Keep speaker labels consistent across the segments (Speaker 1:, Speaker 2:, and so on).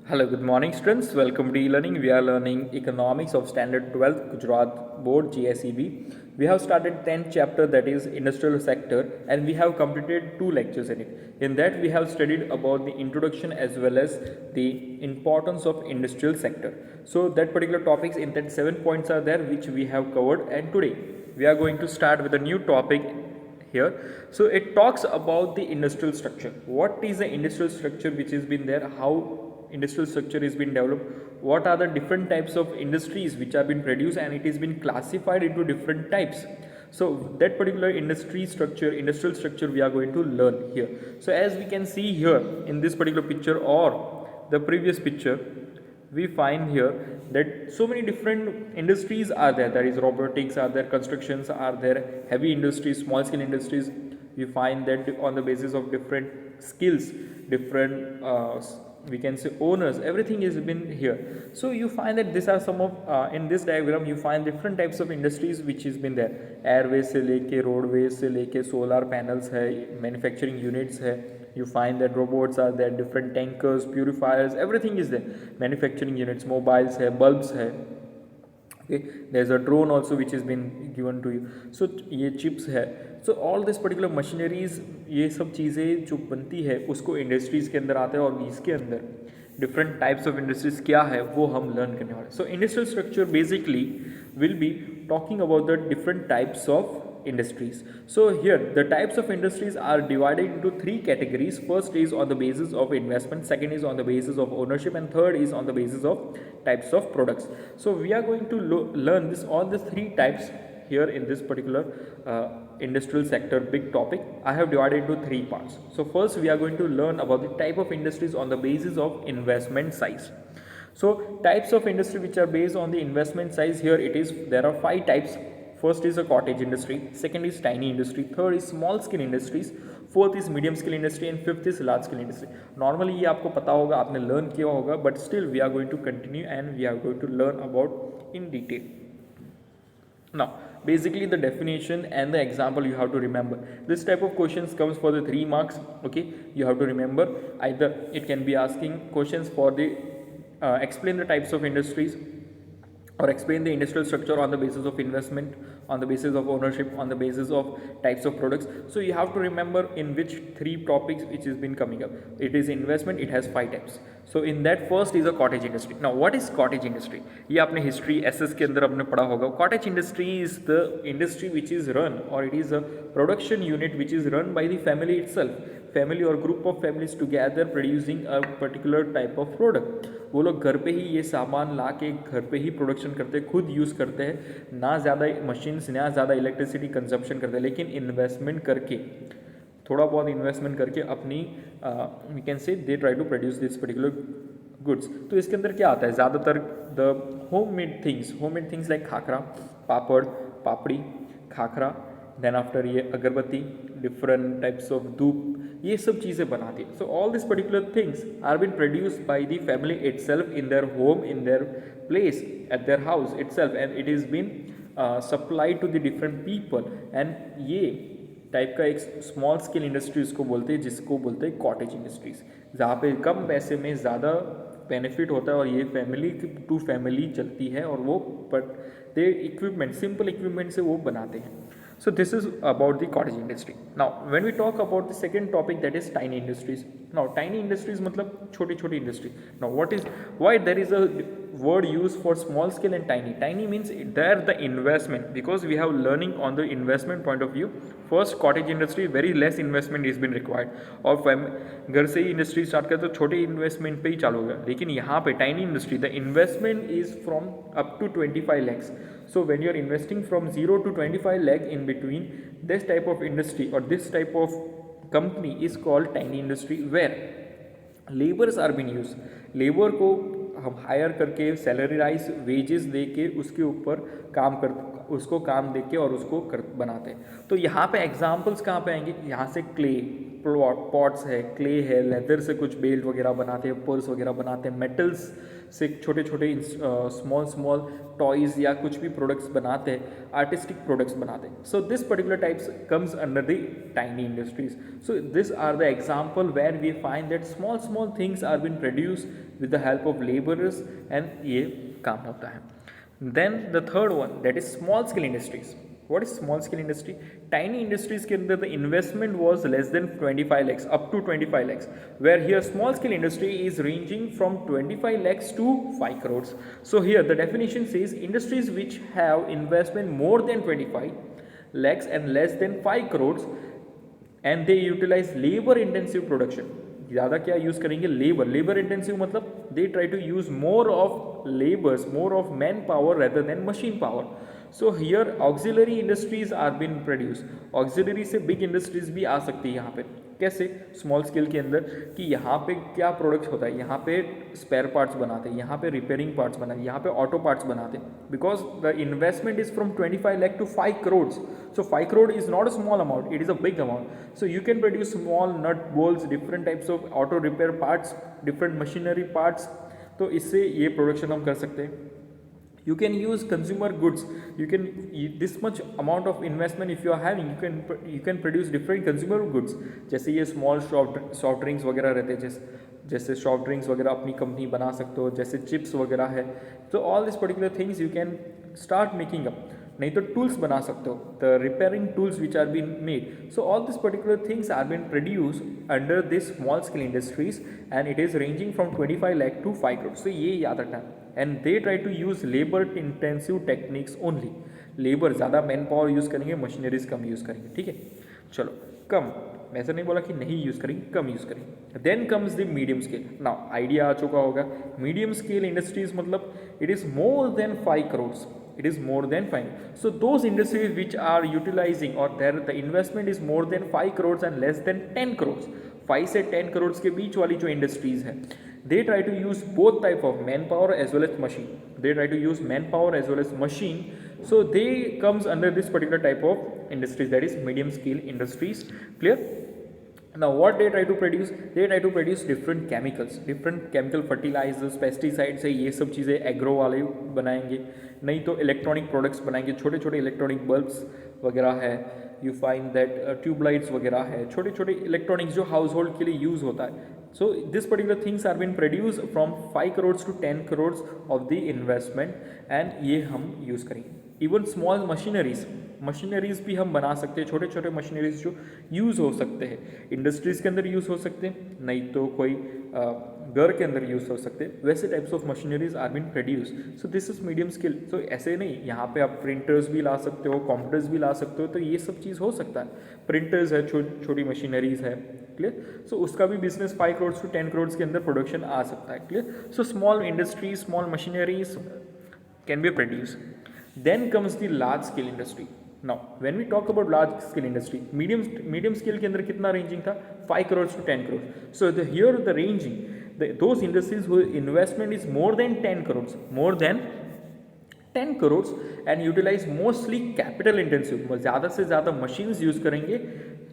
Speaker 1: Hello, good morning, students. Welcome to e-learning. We are learning economics of standard 12th Gujarat board G.S.E.B. We have started 10th chapter, that is industrial sector, and we have completed two lectures in it. In that we have studied about the introduction as well as the importance of industrial sector. So that particular topics in that 7 points are there which we have covered, and today we are going to start with a new topic here. So it talks about the industrial structure. What is the industrial structure which has been there, how industrial structure is been developed, what are the different types of industries which have been produced, and it has been classified into different types. So that particular industrial structure we are going to learn here. So as we can see here in this particular picture or the previous picture, we find here that so many different industries are there. There is robotics are there, constructions are there, heavy industries, small scale industries. We find that on the basis of different skills, different we can say owners, everything has been here. So you find that these are some of in this diagram you find different types of industries which has been there. Airways से लेके roadways से लेके solar panels है, manufacturing units है. You find that robots are there, different tankers, purifiers, everything is there. Manufacturing units, mobiles है, bulbs है. Okay, there's a drone also which has been given to you. So ये chips है. So all this particular machineries, ये सब चीज़ें जो बनती है उसको इंडस्ट्रीज़ के अंदर आते हैं, और इसके अंदर डिफरेंट टाइप्स ऑफ इंडस्ट्रीज क्या है वो हम लर्न करने वाले. सो industrial structure basically will be talking about the different types of industries. So here the types of industries are divided into three categories. First is on the basis of investment, second is on the basis of ownership, and third is on the basis of types of products. So we are going to learn this all the three types here in this particular industrial sector big topic. I have divided into three parts. So first we are going to learn about the type of industries on the basis of investment size. So types of industry which are based on the investment size, here it is, there are five types. First is a cottage industry, second is tiny industry, third is small scale industries, fourth is medium scale industry, and fifth is large scale industry. Normally ये आपको पता होगा, आपने learn किया होगा, but still we are going to continue and we are going to learn about in detail. Now basically the definition and the example you have to remember. This type of questions comes for the 3 marks. Okay, you have to remember. Either it can be asking questions for the explain the types of industries, or explain the industrial structure on the basis of investment, on the basis of ownership, on the basis of types of products. So you have to remember in which three topics which has been coming up. It is investment, it has 5 types. So in that first is a cottage industry. Now what is cottage industry? ये आपने history SS के अंदर आपने पढ़ा होगा. Cottage industry is the industry which is run, or it is a production unit which is run by the family itself. Family और group of families together producing a particular type of product. वो लोग घर पे ही ये सामान ला के घर पे ही प्रोडक्शन करते हैं, खुद यूज़ करते हैं, ना ज़्यादा मशीन्स, ना ज़्यादा इलेक्ट्रिसिटी कंजप्शन करते हैं, लेकिन इन्वेस्टमेंट करके, थोड़ा बहुत इन्वेस्टमेंट करके अपनी we can say they try to produce this particular goods. तो इसके अंदर क्या आता है ज़्यादातर the home made things like khakhra, papad, papdi, khakhra, then after ये अगरबत्ती, डिफरेंट टाइप्स ऑफ धूप, ये सब चीज़ें बनाती है. So all this particular things are been produced by the family itself in their home, in their place, at their house itself, and it is been supply to the different people. And ये type का एक small scale industry उसको बोलते हैं, जिसको बोलते हैं cottage industries, जहाँ पे कम पैसे में ज़्यादा बेनिफिट होता है, और ये फैमिली टू फैमिली चलती है, और वो but they equipment, simple equipment से वो बनाते हैं. So this is about the cottage industry. Now when we talk about the second topic, that is tiny industries. Now tiny industries मतलब छोटी छोटी industry. Now why there is a word used for small scale and tiny. Tiny means there the investment, because we have learning on the investment point of view. First cottage industry very less investment is been required, और घर से ही industry start करते तो छोटे investment पे ही चालू होगा. लेकिन यहाँ पे tiny industry the investment is from up to 25 lakhs. So when you are investing from 0 to 25 lakh in between, this type of industry or this type of company is called tiny industry, where laborers are being used. Labour को हम higher करके salary rise wages दे के उसके ऊपर काम कर, उसको काम दे के और उसको बनाते हैं. तो यहाँ पे एग्जाम्पल्स कहाँ पे आएंगे, यहाँ से क्ले, पॉट्स है, क्ले है, लेदर से कुछ बेल्ट वगैरह बनाते हैं, पर्स वगैरह बनाते हैं, मेटल्स से छोटे छोटे स्मॉल स्मॉल टॉयज़ या कुछ भी प्रोडक्ट्स बनाते हैं, आर्टिस्टिक प्रोडक्ट्स बनाते हैं. So this particular types comes under the tiny industries. So this are the example where we find that small small things are been produce with the help of labourers and ये काम होता है. Then the third one, that is small scale industries. What is small scale industry? Tiny industries के अंदर the investment was less than 25 lakhs up to 25 lakhs, where here small scale industry is ranging from 25 lakhs to 5 crores. So here the definition says industries which have investment more than 25 lakhs and less than 5 crores and they utilize labor intensive production. ज़्यादा क्या use करेंगे? Labour intensive मतलब they try to use more of labours, more of man power rather than machine power. So here auxiliary industries are been produce. Auxiliary से big industries भी आ सकती है यहाँ पे. कैसे? स्मॉल स्केल के अंदर कि यहाँ पे क्या प्रोडक्ट्स होता है, यहाँ पे स्पेयर पार्ट्स बनाते हैं, यहाँ पे रिपेयरिंग पार्ट्स बनाते हैं, यहाँ पे ऑटो पार्ट्स बनाते हैं. Because the investment is from 25 lakh to 5 crores. So 5 crore is not a small amount, it is a big amount. So you can produce small nut bolts, different types of auto repair parts, different machinery parts. तो इससे ये production हम कर सकते हैं. You can use consumer goods. You can this much amount of investment if you are having, you can produce different consumer goods. जैसे ये small soft drinks वगैरह रहते हैं, जैसे सॉफ्ट ड्रिंक्स वगैरह अपनी कंपनी बना सकते हो, जैसे चिप्स वगैरह है. तो all this particular things you can start making up. नहीं तो टूल्स बना सकते हो, the repairing tools which are been made. So all this particular things are been produce under this small scale industries and it is ranging from 25 lakh to 5 crores. So ये याद रखना. And they try to use labour intensive techniques only. Labour ज़्यादा man power use करेंगे, machineries कम use करेंगे. ठीक है, चलो कम, मैं ऐसा नहीं बोला कि नहीं यूज़ करेंगे, कम यूज़ करेंगे. Then comes the medium scale. Now idea आ चुका होगा. मीडियम स्केल इंडस्ट्रीज मतलब it is more than 5 crores. It is more than 5. So those industries which are utilizing or there the investment is more than 5 crores and less than 10 crores. 5 से 10 crores के बीच वाली जो industries है, they try to use both type of manpower as well as machine. They try to use manpower as well as machine. So they comes under this particular type of industries, that is medium scale industries. Clear? Now what they try to produce? They try to produce different chemical fertilizers, pesticides है, ये सब चीज़ें agro वाले बनाएंगे. नहीं तो electronic products बनाएंगे, छोटे छोटे इलेक्ट्रॉनिक बल्ब्स वगैरह है. यू फाइंड दैट ट्यूबलाइट्स वगैरह है, छोटे छोटे इलेक्ट्रॉनिक्स जो हाउस होल्ड के लिए यूज़ होता है. So this particular things are been produce from 5 crores to 10 crores of the investment and ये हम यूज़ करेंगे. इवन स्मॉल मशीनरीज भी हम बना सकते हैं. छोटे छोटे मशीनरीज जो यूज़ हो सकते हैं, इंडस्ट्रीज़ के अंदर यूज़ हो सकते हैं, नहीं तो कोई घर के अंदर यूज़ हो सकते हैं. वैसे types of machineries are been produce. So this is medium scale. सो ऐसे नहीं, यहाँ पे आप प्रिंटर्स भी ला सकते हो, कंप्यूटर्स भी ला सकते हो. तो ये सब चीज़ हो सकता है. प्रिंटर्स है, छोटी मशीनरीज है. क्लियर? सो उसका भी बिजनेस 5 crores to 10 crores के अंदर प्रोडक्शन आ सकता है. Clear? So small industries, small machineries can be produce. Then comes the large scale industry. Now when we talk about large scale industry, medium scale के अंदर कितना ranging था? 5 crores to 10 crores. So here the ranging, those industries whose investment is more than 10 crores, and utilize mostly capital intensive. ज़्यादा से ज़्यादा machines use करेंगे,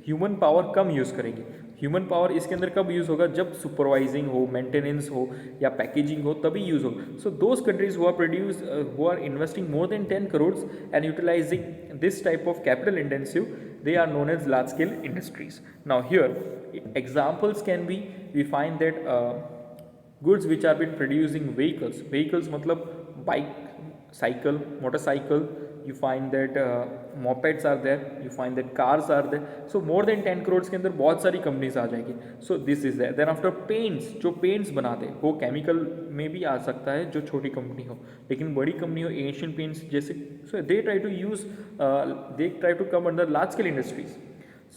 Speaker 1: human power कम use करेंगे. Human power इसके अंदर कब यूज़ होगा? जब सुपरवाइजिंग हो, मेंटेनेंस हो या पैकेजिंग हो, तभी यूज़ होगा. So those countries who are investing more than 10 crores and utilising this type of capital intensive, they are known as large scale industries. Now here examples can be, we find that goods which are been producing vehicles मतलब bike, cycle, motorcycle. You find that mopeds are there, you find that cars are there. So more than 10 crores के अंदर बहुत सारी companies आ जाएगी. So this is there. Then after paints, जो paints बनाते हैं वो केमिकल में भी आ सकता है, जो छोटी कंपनी हो. लेकिन बड़ी कंपनी हो, एशियन पेंट्स जैसे, so they try to come under large scale industries.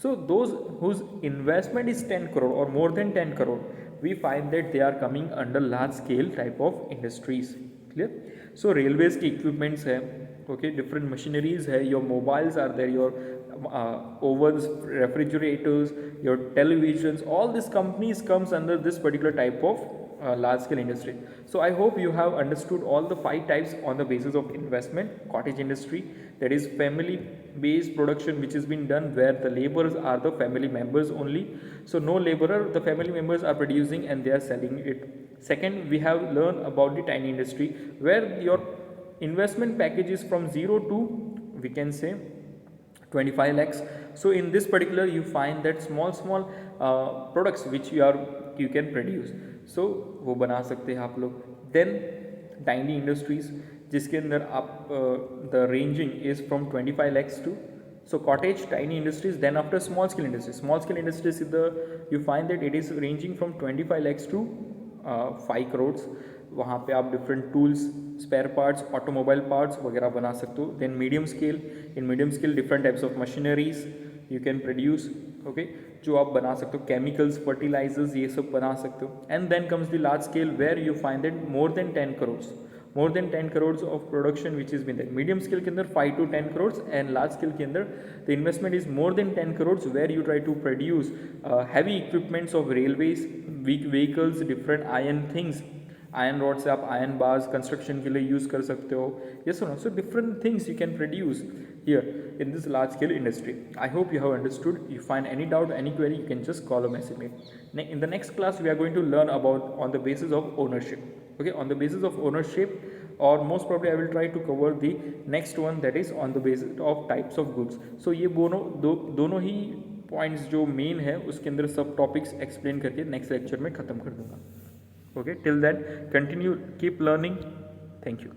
Speaker 1: So those whose investment is 10 crore or more than 10 crore, we find that they are coming under large scale type of industries. Clear? So railways की equipments है, okay, different machineries है, your mobiles are there, your ovens, refrigerators, your televisions, all these companies comes under this particular type of large scale industry. So I hope you have understood all the five types on the basis of investment. Cottage industry, that is family based production which has been done where the laborers are the family members only. So no laborer, the family members are producing and they are selling it. Second, we have learned about the tiny industry where your investment package is from 0 to, we can say, 25 lakhs. So in this particular you find that small products which you can produce, so वो बना सकते हैं आप लोग. Then tiny industries जिसके अंदर आप the ranging is from 25 lakhs to, so cottage tiny industries. Then after small scale industries is the, you find that it is ranging from 25 lakhs to 5 crores. वहाँ पे आप different tools, spare parts, automobile parts वगैरह बना सकते हो. Then medium scale, in medium scale different types of machineries you can produce, okay, जो आप बना सकते हो. केमिकल्स, फर्टिलाइजर्स, ये सब बना सकते हो. And then comes the large scale where you find that more than 10 crores of production which is been that. Medium scale के अंदर 5 to 10 crores and large scale के अंदर the investment is more than 10 crores where you try to produce heavy equipments of railways, vehicles, different iron things. Iron rod से आप iron bars construction के लिए use कर सकते हो. यस और no. So different things you can produce here in this large scale industry. I hope you have understood. You find any doubt, any query, you can just call or message me. In the next class, we are going to learn about on the basis of ownership. Okay, on the basis of ownership, or most probably I will try to cover the next one, that is on the basis of types of goods. So ये दोनों ही points जो main है उसके अंदर सब topics explain करके next lecture में ख़त्म कर दूंगा. Okay, till then continue, keep learning. Thank you.